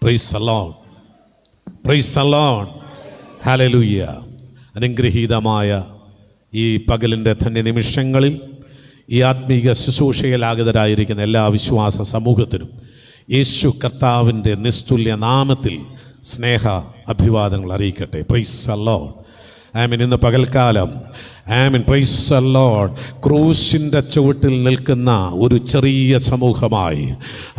Price the Lord, praise the Lord, hallelujah. അനുഗ്രഹീതമായ ഈ പകലിൻ്റെ ധന്യ നിമിഷങ്ങളിൽ ഈ ആത്മീക ശുശ്രൂഷയിലാഗതരായിരിക്കുന്ന എല്ലാ വിശ്വാസ സമൂഹത്തിനും യേശു കർത്താവിൻ്റെ നിസ്തുല്യ നാമത്തിൽ സ്നേഹ അഭിവാദനങ്ങൾ അറിയിക്കട്ടെ. Praise the Lord. ആമീൻ. ഇന്ന് പകൽക്കാലം ആമീൻ, പ്രൈസ് ദി ലോർഡ്, ക്രൂശിൻ്റെ ചുവട്ടിൽ നിൽക്കുന്ന ഒരു ചെറിയ സമൂഹമായി,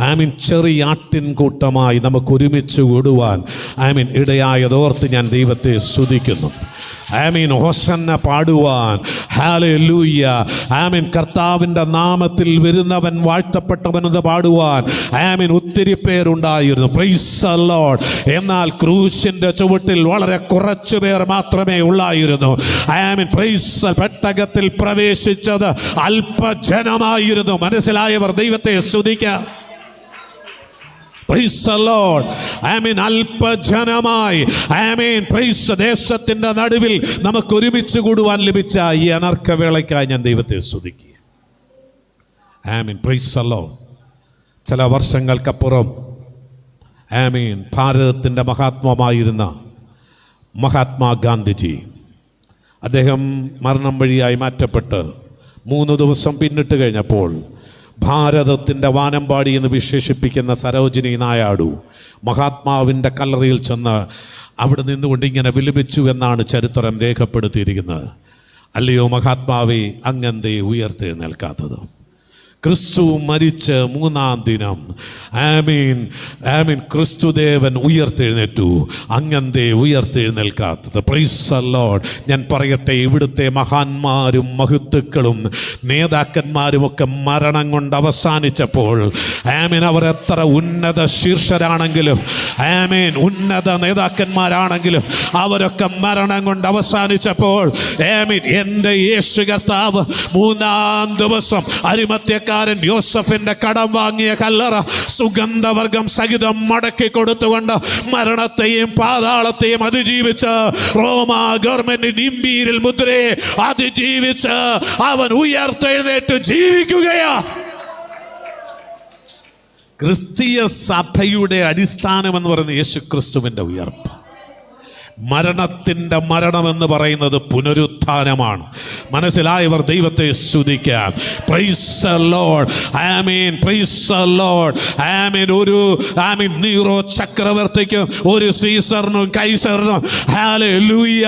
ആമീൻ, ചെറിയ ആട്ടിൻകൂട്ടമായി നമുക്ക് ഒരുമിച്ച് കൂടുവാൻ ആമീൻ ഇടയായതോർത്ത് ഞാൻ ദൈവത്തെ സ്തുതിക്കുന്നു. ആമീൻ. ഹോസന്ന പാടുവാൻ, ഹല്ലേലൂയ, ആമീൻ, കർത്താവിൻ്റെ നാമത്തിൽ വരുന്നവൻ വാഴ്ത്തപ്പെട്ടവനെന്ന് പാടുവാൻ ആമീൻ ഒത്തിരി പേരുണ്ടായിരുന്നു. Praise the Lord. എന്നാൽ ക്രൂശിൻ്റെ ചുവട്ടിൽ വളരെ കുറച്ചു പേർ മാത്രമേ ഉള്ളായിരുന്നു. ആമീൻ. പ്രൈസ്. പെട്ടകത്തിൽ പ്രവേശിച്ചത് അല്പജനമായിരുന്നു. മനസ്സിലായവർ ദൈവത്തെ സ്തുതിക്കാം. Praise the Lord. ആമീൻ. അല്പജനമായി ആമീൻ, പ്രൈസ്, ദേശത്തിൻ്റെ നടുവിൽ നമുക്ക് ഒരുമിച്ച് കൂടുവാൻ ലഭിച്ച ഈ അനർക്കവേളയ്ക്കായി ഞാൻ ദൈവത്തെ സ്തുതിക്കുക. ആമീൻ. Praise the Lord. ചില വർഷങ്ങൾക്കപ്പുറം ആമീൻ ഭാരതത്തിൻ്റെ മഹാത്മാവായിരുന്ന മഹാത്മാഗാന്ധിജി, അദ്ദേഹം മരണം വഴിയായി മാറ്റപ്പെട്ട് 3 ദിവസം പിന്നിട്ട് കഴിഞ്ഞപ്പോൾ ഭാരതത്തിൻ്റെ വാനമ്പാടി എന്ന് വിശേഷിപ്പിക്കുന്ന സരോജിനി നായിഡു മഹാത്മാവിൻ്റെ കല്ലറയിൽ ചെന്ന് അവിടെ നിന്നുകൊണ്ട് ഇങ്ങനെ വിലപിച്ചു എന്നാണ് ചരിത്രം രേഖപ്പെടുത്തിയിരിക്കുന്നത്. അല്ലയോ മഹാത്മാവേ, അങ്ങെന്തേ ഉയർത്തെഴുന്നേൽക്കാത്തത്? ക്രിസ്തു മരിച്ച് 3-ാം ദിനം ആമീൻ, ആമീൻ, ക്രിസ്തുദേവൻ ഉയർത്തെഴുന്നേറ്റു. അങ്ങെന്തേ ഉയർത്തെഴുന്നേൽക്കാത്തത്? Praise the Lord. ഞാൻ പറയട്ടെ, ഇവിടുത്തെ മഹാന്മാരും മഹത്തുക്കളും നേതാക്കന്മാരുമൊക്കെ മരണം കൊണ്ട് അവസാനിച്ചപ്പോൾ ആമീൻ, അവർ എത്ര ഉന്നത ശീർഷരാണെങ്കിലും ആമീൻ, ഉന്നത നേതാക്കന്മാരാണെങ്കിലും അവരൊക്കെ മരണം കൊണ്ട് അവസാനിച്ചപ്പോൾ ആമീൻ, എൻ്റെ യേശു കർത്താവ് 3-ാം ദിവസം അരിമത്യ യോസഫിന്റെ കടം വാങ്ങിയ കല്ലറ സുഗന്ധവർഗം സഹിതം മടക്കി കൊടുത്തുകൊണ്ട് മരണത്തെയും പാതാളത്തെയും അതിജീവിച്ച് റോമ ഗവൺമെന്റ് നിമ്പീരിൽ മുദ്രയെ അതിജീവിച്ച് അവൻ ഉയർത്തെഴുന്നേറ്റ് ജീവിക്കുകയാ. ക്രിസ്തീയ സഭയുടെ അടിസ്ഥാനം എന്ന് പറയുന്നത് യേശു ക്രിസ്തുവിന്റെ ഉയർപ്പ്. മരണത്തിൻ്റെ മരണമെന്ന് പറയുന്നത് പുനരുത്ഥാനമാണ്. മനസ്സിലായവർ ദൈവത്തെ സ്തുതിക്കാം. Praise the Lord. ആമീൻ. Praise the Lord. ആമീൻ. ഒരു ആമീൻ നീറോ ചക്രവർത്തിക്കും ഒരു സീസറിനും കൈസറിനും ഹല്ലേലൂയ,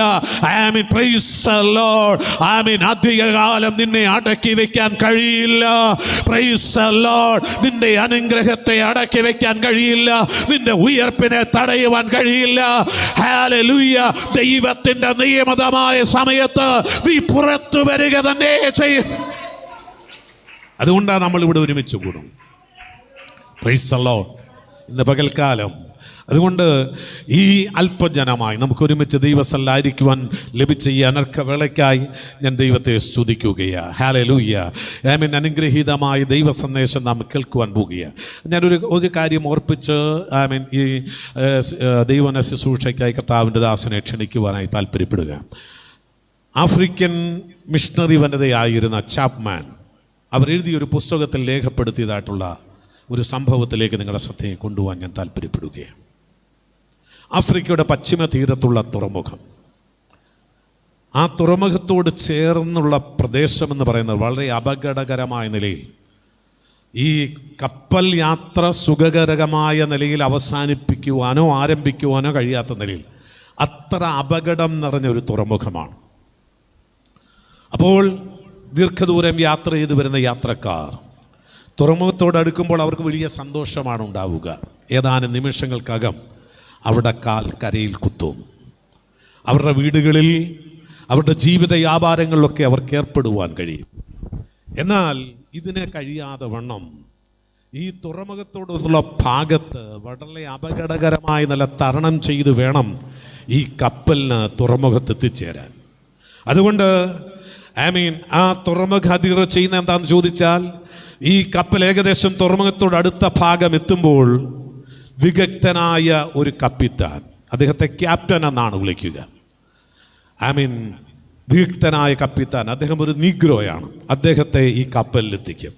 ആമീൻ, പ്രൈസ് ദി ലോർഡ്, ആമീൻ, അധികകാലം നിന്നെ അടക്കി വെക്കാൻ കഴിയില്ല. Praise the Lord. നിന്റെ അനുഗ്രഹത്തെ അടക്കി വെക്കാൻ കഴിയില്ല. നിന്റെ ഉയർപ്പിനെ തടയുവാൻ കഴിയില്ല. ഹല്ലേലൂയ. ദൈവത്തിന്റെ നിയമതമായ സമയത്ത് നീ പുറത്തു വരിക തന്നെ ചെയ്യും. അതുകൊണ്ടാണ് നമ്മൾ ഇവിടെ ഒരുമിച്ച് കൂടും. Price the Lord. ഇന്ന് പകൽക്കാലം അതുകൊണ്ട് ഈ അല്പജനമായി നമുക്ക് ഒരുമിച്ച് ദൈവസല്ലായിരിക്കുവാൻ ലഭിച്ച ഈ അനർക്കവേളയ്ക്കായി ഞാൻ ദൈവത്തെ സ്തുതിക്കുകയാണ്. ഹല്ലേലൂയ. ആമീൻ. അനുഗ്രഹീതമായ ദൈവ സന്ദേശം നാം കേൾക്കുവാൻ പോകുകയാണ്. ഞാനൊരു കാര്യം ഓർപ്പിച്ച് ആമീൻ ഈ ദൈവന ശുശ്രൂഷയ്ക്കായി കർത്താവിൻ്റെ ദാസനെ ക്ഷണിക്കുവാനായി താല്പര്യപ്പെടുക. ആഫ്രിക്കൻ മിഷണറി വനിതയായിരുന്ന ചാപ്മാൻ അവരെഴുതിയൊരു പുസ്തകത്തിൽ രേഖപ്പെടുത്തിയതായിട്ടുള്ള ഒരു സംഭവത്തിലേക്ക് നിങ്ങളുടെ ശ്രദ്ധയെ കൊണ്ടുപോകാൻ ഞാൻ താല്പര്യപ്പെടുകയാണ്. ആഫ്രിക്കയുടെ പശ്ചിമ തീരത്തുള്ള തുറമുഖം, ആ തുറമുഖത്തോട് ചേർന്നുള്ള പ്രദേശമെന്ന് പറയുന്നത് വളരെ അപകടകരമായ നിലയിൽ, ഈ കപ്പൽ യാത്ര സുഖകരമായ നിലയിൽ അവസാനിപ്പിക്കുവാനോ ആരംഭിക്കുവാനോ കഴിയാത്ത നിലയിൽ അത്ര അപകടം നിറഞ്ഞൊരു തുറമുഖമാണ്. അപ്പോൾ ദീർഘദൂരം യാത്ര ചെയ്ത് വരുന്ന യാത്രക്കാർ തുറമുഖത്തോട് അടുക്കുമ്പോൾ അവർക്ക് വലിയ സന്തോഷമാണ് ഉണ്ടാവുക. ഏതാനും നിമിഷങ്ങൾക്കകം അവിടെ കാൽ കരയിൽ കുത്തും. അവരുടെ വീടുകളിൽ അവരുടെ ജീവിത വ്യാപാരങ്ങളിലൊക്കെ അവർക്ക് ഏർപ്പെടുവാൻ കഴിയും. എന്നാൽ ഇതിനെ കഴിയാതെ വണ്ണം ഈ തുറമുഖത്തോടുള്ള ഭാഗത്ത് വളരെ അപകടകരമായ നില തരണം ചെയ്ത് വേണം ഈ കപ്പലിന് തുറമുഖത്തെത്തിച്ചേരാൻ. അതുകൊണ്ട് ആമീൻ ആ തുറമുഖ അധികൃതർ ചെയ്യുന്ന എന്താണെന്ന് ചോദിച്ചാൽ, ഈ കപ്പൽ ഏകദേശം തുറമുഖത്തോട് അടുത്ത ഭാഗം എത്തുമ്പോൾ വിദഗ്ധനായ ഒരു കപ്പിത്താൻ, അദ്ദേഹത്തെ ക്യാപ്റ്റൻ എന്നാണ് വിളിക്കുക, ആമീൻ, വിദഗ്ധനായ കപ്പിത്താൻ, അദ്ദേഹം ഒരു നീഗ്രോയാണ്, അദ്ദേഹത്തെ ഈ കപ്പലിലെത്തിക്കും.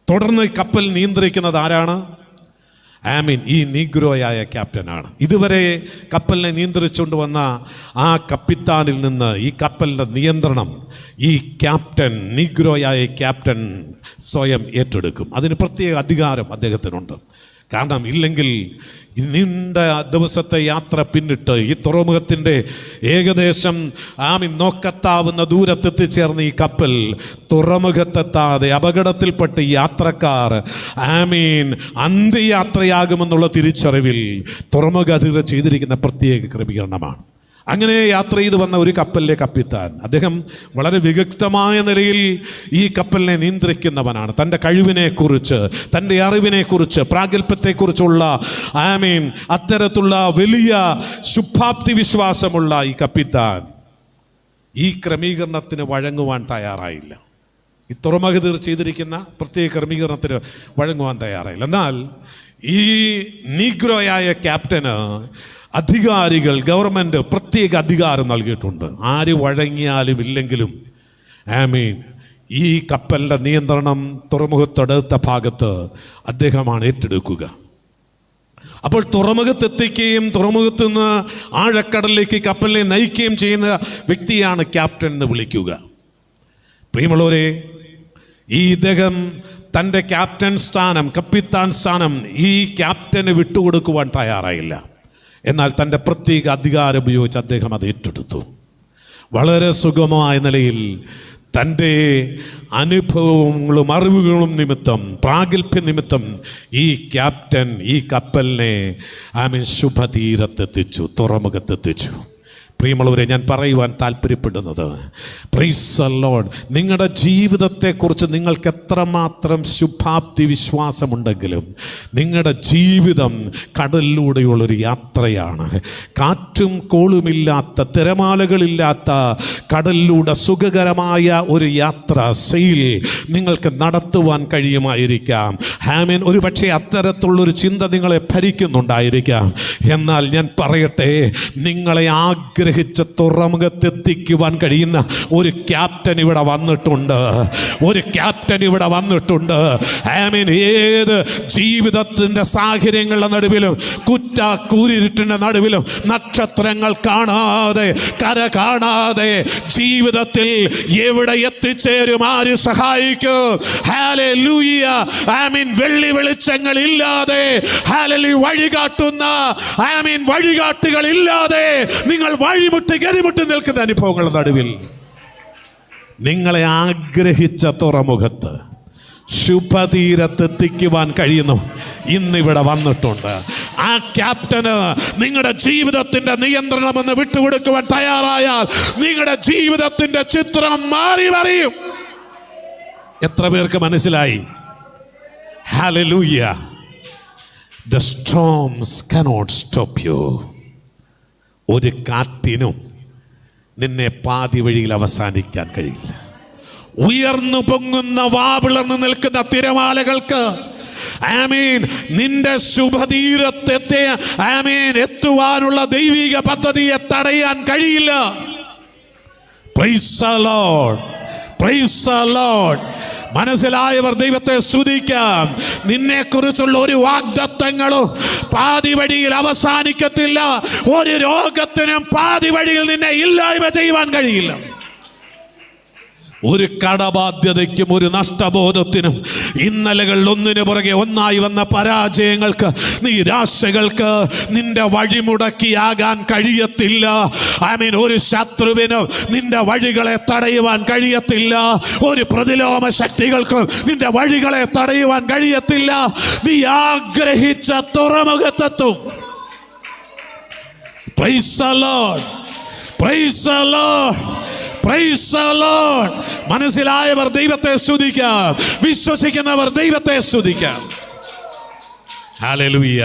തുടർന്ന് ഈ കപ്പൽ നിയന്ത്രിക്കുന്നത് ആരാണ്? ഈ നീഗ്രോയായ ക്യാപ്റ്റനാണ്. ഇതുവരെ കപ്പലിനെ നിയന്ത്രിച്ചുകൊണ്ട് വന്ന ആ കപ്പിത്താനിൽ നിന്ന് ഈ കപ്പലിൻ്റെ നിയന്ത്രണം ഈ ക്യാപ്റ്റൻ, നീഗ്രോയായ ക്യാപ്റ്റൻ സ്വയം ഏറ്റെടുക്കും. അതിന് പ്രത്യേക അധികാരം അദ്ദേഹത്തിനുണ്ട്. കാരണം ഇല്ലെങ്കിൽ നീണ്ട ദിവസത്തെ യാത്ര പിന്നിട്ട് ഈ തുറമുഖത്തിൻ്റെ ഏകദേശം നോക്കത്താവുന്ന ദൂരത്തെത്തിച്ചേർന്ന് ഈ കപ്പൽ തുറമുഖത്തെത്താതെ അപകടത്തിൽപ്പെട്ട് യാത്രക്കാർ അന്ത്യയാത്രയാകുമെന്നുള്ള തിരിച്ചറിവിൽ തുറമുഖ അധികൃതർ ചെയ്തിരിക്കുന്ന പ്രത്യേക ക്രമീകരണമാണ്. അങ്ങനെ യാത്ര ചെയ്ത് വന്ന ഒരു കപ്പലിലെ കപ്പിത്താൻ, അദ്ദേഹം വളരെ വിദഗ്ധമായ നിലയിൽ ഈ കപ്പലിനെ നിയന്ത്രിക്കുന്നവനാണ്. തൻ്റെ കഴിവിനെക്കുറിച്ച്, തൻ്റെ അറിവിനെക്കുറിച്ച്, പ്രാഗൽഭ്യത്തെക്കുറിച്ചുള്ള അത്തരത്തിലുള്ള വലിയ ശുഭാപ്തി വിശ്വാസമുള്ള ഈ കപ്പിത്താൻ ഈ ക്രമീകരണത്തിന് വഴങ്ങുവാൻ തയ്യാറായില്ല. ഈ തുറമുഖത്തിൽ ചെയ്തിരിക്കുന്ന പ്രത്യേക ക്രമീകരണത്തിന് വഴങ്ങുവാൻ തയ്യാറായില്ല. എന്നാൽ ഈ നീഗ്രോയായ ക്യാപ്റ്റന് അധികാരികൾ, ഗവൺമെൻറ് പ്രത്യേക അധികാരം നൽകിയിട്ടുണ്ട്. ആര് വഴങ്ങിയാലും ഇല്ലെങ്കിലും ഈ കപ്പലിൻ്റെ നിയന്ത്രണം തുറമുഖത്തടുത്ത ഭാഗത്ത് അദ്ദേഹമാണ് ഏറ്റെടുക്കുക. അപ്പോൾ തുറമുഖത്തെത്തിക്കുകയും തുറമുഖത്ത് നിന്ന് ആഴക്കടലിലേക്ക് കപ്പലിനെ നയിക്കുകയും ചെയ്യുന്ന വ്യക്തിയാണ് ക്യാപ്റ്റൻ എന്ന് വിളിക്കുക. പ്രിയമുള്ളവരെ, ഇദ്ദേഹം തൻ്റെ ക്യാപ്റ്റൻ സ്ഥാനം, കപ്പിത്താൻ സ്ഥാനം ഈ ക്യാപ്റ്റന് വിട്ടുകൊടുക്കുവാൻ തയ്യാറായില്ല. എന്നാൽ തൻ്റെ പ്രത്യേക അധികാരം ഉപയോഗിച്ച് അദ്ദേഹം അത് ഏറ്റെടുത്തു. വളരെ സുഗമമായ നിലയിൽ തൻ്റെ അനുഭവങ്ങളും അറിവുകളും നിമിത്തം, പ്രാഗൽഭ്യ നിമിത്തം ഈ ക്യാപ്റ്റൻ ഈ കപ്പലിനെ ശുഭതീരത്തെത്തിച്ചു, തുറമുഖത്തെത്തിച്ചു. പ്രിയമുള്ളവരെ, ഞാൻ പറയുവാൻ താല്പര്യപ്പെടുന്നത്, പ്രൈസ് ദി ലോർഡ്, നിങ്ങളുടെ ജീവിതത്തെക്കുറിച്ച് നിങ്ങൾക്ക് എത്രമാത്രം ശുഭാപ്തി വിശ്വാസമുണ്ടെങ്കിലും നിങ്ങളുടെ ജീവിതം കടലിലൂടെയുള്ളൊരു യാത്രയാണ്. കാറ്റും കോളുമില്ലാത്ത, തിരമാലകളില്ലാത്ത കടലിലൂടെ സുഖകരമായ ഒരു യാത്ര, സെയിൽ നിങ്ങൾക്ക് നടത്തുവാൻ കഴിയുമായിരിക്കാം. ഒരു പക്ഷേ അത്തരത്തിലുള്ളൊരു ചിന്ത നിങ്ങളെ ഭരിക്കുന്നുണ്ടായിരിക്കാം. എന്നാൽ ഞാൻ പറയട്ടെ, നിങ്ങളെ തുറമുഖത്തെത്തിക്കുവാൻ കഴിയുന്ന ഒരു ക്യാപ്റ്റൻ ഇവിടെ വന്നിട്ടുണ്ട്. ഒരു ക്യാപ്റ്റൻ ഇവിടെ വന്നിട്ടുണ്ട്. ഏത് ജീവിതത്തിൻ്റെ സാഹചര്യങ്ങളുടെ നടുവിലും, കൂരിരുട്ടിൻ്റെ നടുവിലും, നക്ഷത്രങ്ങൾ കാണാതെ, കര കാണാതെ ജീവിതത്തിൽ എവിടെ എത്തിച്ചേരും, ആര് സഹായിക്കും? ഹല്ലേലൂയ. വെള്ളി വെളിച്ചങ്ങൾ ഇല്ലാതെ, വഴികാട്ടുന്ന വഴികാട്ടുകൾ ഇല്ലാതെ നിങ്ങൾ വഴിമുട്ടി ഗതിമുട്ടി നിൽക്കുന്ന അനുഭവങ്ങളുടെ നടുവിൽ നിങ്ങളെ ആഗ്രഹിച്ച തുറമുഖത്ത് ശുഭതീരത്തെത്തിക്കുവാൻ കഴിയുന്നു ഇന്നിവിടെ വന്നിട്ടുണ്ട്. ആ ക്യാപ്റ്റന് നിങ്ങളുടെ ജീവിതത്തിന്റെ നിയന്ത്രണമെന്ന് വിട്ടുകൊടുക്കുവാൻ തയ്യാറായാൽ നിങ്ങളുടെ ജീവിതത്തിന്റെ ചിത്രം മാറി മറിയും. എത്ര പേർക്ക് മനസ്സിലായി? Hallelujah. The storms cannot stop you. ഒരു കാറ്റിനും നിന്നെ പാതി വഴിയിൽ അവസാനിക്കാൻ കഴിയില്ല. ഉയർന്നു പൊങ്ങുന്ന, വാവിളർന്നു നിൽക്കുന്ന തിരമാലകൾക്ക് നിന്റെ ശുഭതീരത്തെ എത്തുവാനുള്ള ദൈവിക പദ്ധതിയെ തടയാൻ കഴിയില്ല. Praise the Lord, praise the Lord. മനസ്സിലായവർ ദൈവത്തെ സ്തുതിക്കാം. നിന്നെക്കുറിച്ചുള്ള ഒരു വാഗ്ദത്തങ്ങളും പാതി വഴിയിൽ അവസാനിക്കത്തില്ല. ഒരു രോഗത്തിനും പാതി വഴിയിൽ നിന്നെ ഇല്ലായ്മ ചെയ്യുവാൻ കഴിയില്ല. ഒരു കടബാധ്യതയ്ക്കും ഒരു നഷ്ടബോധത്തിനും ഇന്നലകളിൽ ഒന്നിനു പുറകെ ഒന്നായി വന്ന പരാജയങ്ങൾക്ക്, നിരാശകൾക്ക് നിന്റെ വഴിമുടക്കിയാകാൻ കഴിയത്തില്ല. ഒരു ശത്രുവിനും നിന്റെ വഴികളെ തടയുവാൻ കഴിയത്തില്ല. ഒരു പ്രതിലോമ ശക്തികൾക്കും നിന്റെ വഴികളെ തടയുവാൻ കഴിയത്തില്ല. നീ ആഗ്രഹിച്ച തുറമുഖത്തെത്തും. Praise the Lord, praise the Lord, praise the Lord. മനസ്സിലായവർ ദൈവത്തെ സ്തുതിക്കാം. വിശ്വസിക്കുന്നവർ ദൈവത്തെ സ്തുതിക്കാം. ഹല്ലേലൂയ.